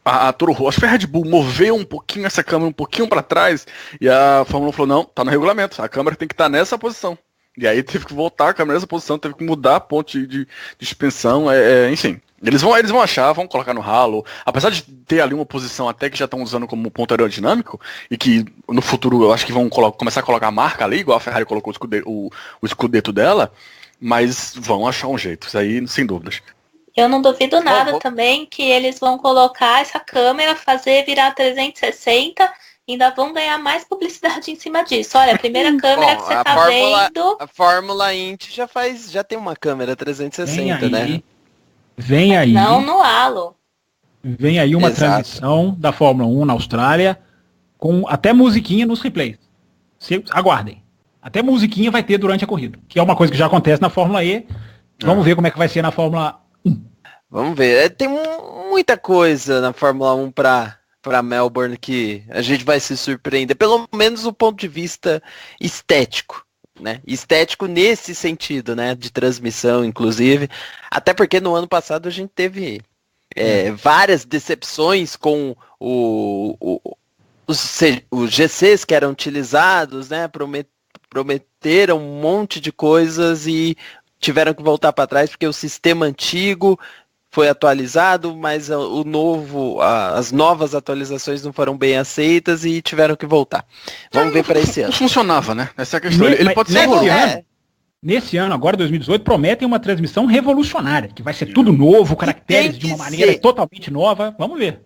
Speaker 3: a Toro Rosso, acho que foi a Red Bull, moveu um pouquinho essa câmera um pouquinho para trás, e a Fórmula 1 falou, não, tá no regulamento, a câmera tem que estar nessa posição. E aí teve que voltar a câmera nessa posição, teve que mudar a ponte de suspensão, enfim. Eles vão achar, vão colocar no ralo, apesar de ter ali uma posição até que já estão usando como ponto aerodinâmico, e que no futuro eu acho que vão começar a colocar a marca ali, igual a Ferrari colocou o escudeto dela, mas vão achar um jeito, isso aí sem dúvidas.
Speaker 5: Eu não duvido nada também que eles vão colocar essa câmera, fazer virar 360, ainda vão ganhar mais publicidade em cima disso. Olha, a primeira câmera que você tá vendo...
Speaker 2: A Fórmula Indy já tem uma câmera 360, né?
Speaker 7: Vem aí.
Speaker 5: Não no halo.
Speaker 7: Vem aí uma transmissão da Fórmula 1 na Austrália, com até musiquinha nos replays. Aguardem. Até musiquinha vai ter durante a corrida, que é uma coisa que já acontece na Fórmula E. Vamos ver como é que vai ser na Fórmula 1.
Speaker 2: Vamos ver. Tem muita coisa na Fórmula 1 para Melbourne que a gente vai se surpreender, pelo menos do ponto de vista estético, né? Estético nesse sentido, né? De transmissão, inclusive. Até porque no ano passado a gente teve várias decepções com os GCs que eram utilizados, né? Prometeram um monte de coisas e tiveram que voltar para trás porque o sistema antigo foi atualizado, mas as novas atualizações não foram bem aceitas e tiveram que voltar. Vamos ver para esse ano.
Speaker 3: Não funcionava, né? Essa é a questão. Ele pode ser
Speaker 7: Nesse ano, agora 2018, prometem uma transmissão revolucionária, que vai ser tudo novo, caracteres de uma maneira totalmente nova. Vamos ver.